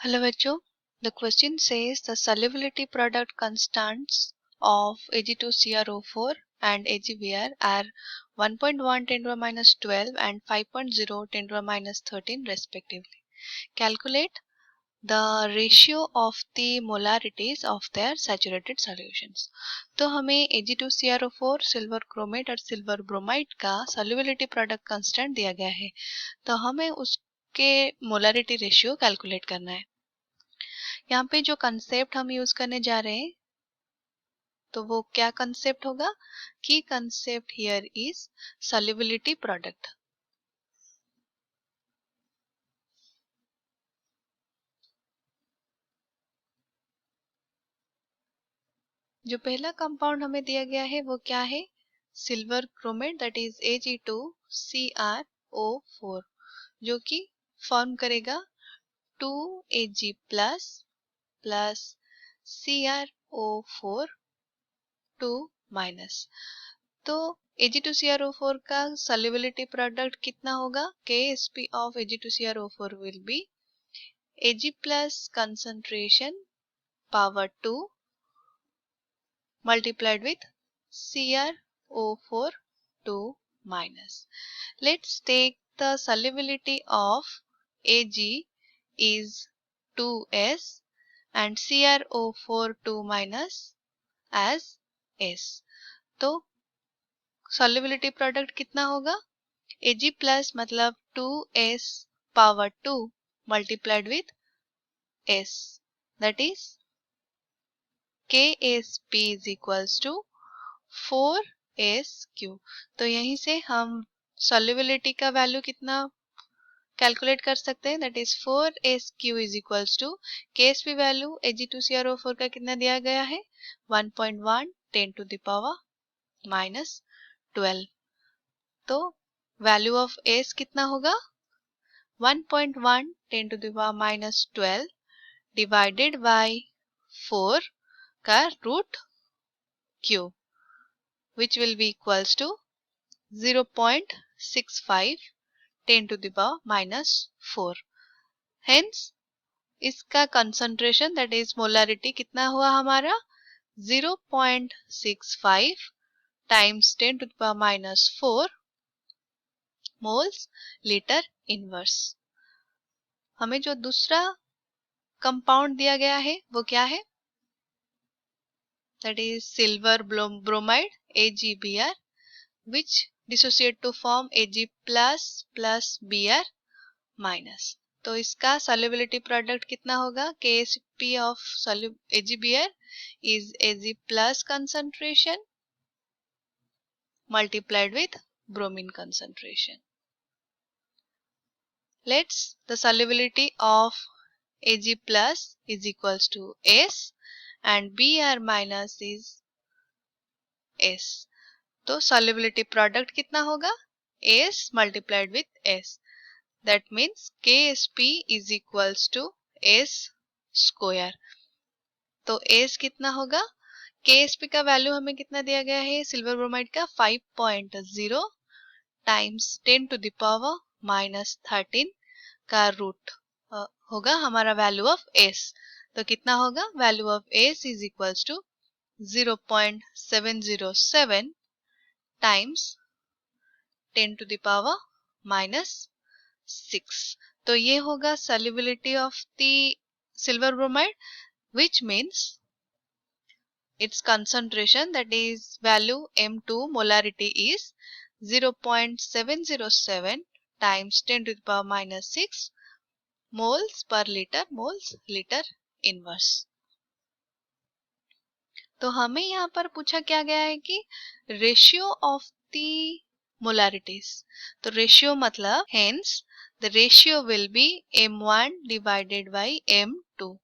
Hello बच्चों, the question says the solubility product constants of Ag2CrO4 and AgBr are 1.1 10 to the minus 12 and 5.0 10 to the minus 13 respectively. Calculate the ratio of the molarities of their saturated solutions. तो हमें Ag2CrO4 silver chromate और silver bromide का solubility product constant दिया गया है, तो हमें उसके मोलारिटी रेशियो कैलकुलेट करना है। यहाँ पे जो कंसेप्ट हम यूज करने जा रहे हैं तो वो क्या कंसेप्ट होगा कि concept here is solubility product. जो पहला कंपाउंड हमें दिया गया है वो क्या है, silver chromate that is Ag2CrO4 जो कि फॉर्म करेगा 2Ag plus plus CrO4 2 minus. तो Ag2CrO4 का solubility product कितना होगा, Ksp of Ag2CrO4 will be Ag plus concentration power 2 multiplied with CrO4 2 minus. Let's take the solubility of Ag is 2S and CrO4 2 minus as S. तो solubility product कितना होगा, Ag plus मतलब 2S power 2 multiplied with S that is Ksp is equals to 4Sq। तो यहीं से हम solubility का value कितना कैलकुलेट कर सकते हैं, that is 4Sq is equals to Ksp value Ag2CrO4 का कितना दिया गया है 1.1 10 to the power minus 12। तो वैल्यू ऑफ S कितना होगा 1.1 10 to the power minus 12 divided by 4 का root Q which will be equals to 0.65 10 to the power minus 4। Hence इसका कंसंट्रेशन दैट इज मोलारिटी कितना हुआ हमारा 0.65 times 10 to the power minus 4 moles litre inverse. हमें जो दूसरा कंपाउंड दिया गया है वो क्या है, that is silver bromide AgBr which dissociate to form Ag plus plus Br minus। तो इसका solubility product कितना होगा, Ksp of AgBr is Ag plus concentration multiplied with bromine concentration. Let's the solubility of Ag plus is equals to S and Br minus is S। तो solubility product कितना होगा S multiplied with S, that means Ksp is equals to S square। तो S कितना होगा, Ksp का value हमें कितना दिया गया है सिल्वर ब्रोमाइड का 5.0 times 10 to the power minus 13 का रूट होगा हमारा वैल्यू ऑफ S। तो कितना होगा, value of S is equals to 0.707 times 10 to the power minus 6। तो ये होगा solubility of the silver bromide which means its concentration that is value M2 molarity is 0.707 times 10 to the power minus 6 moles per liter inverse। तो हमें यहाँ पर पूछा क्या गया है कि रेशियो ऑफ द मोलारिटीज। तो रेशियो मतलब hence the ratio will be M1 divided by M2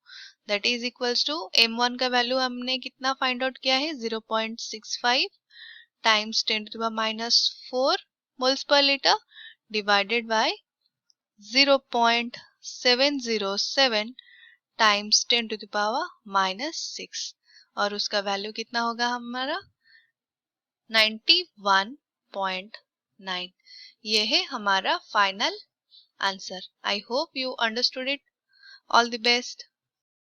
that is equals to M1 का वैल्यू हमने कितना फाइंड आउट किया है 0.65 times 10 to the power minus 4 moles per litre divided by 0.707 times 10 to the power minus 6 और उसका value कितना होगा हमारा 91.9। ये है हमारा final answer. I hope you understood it All the best.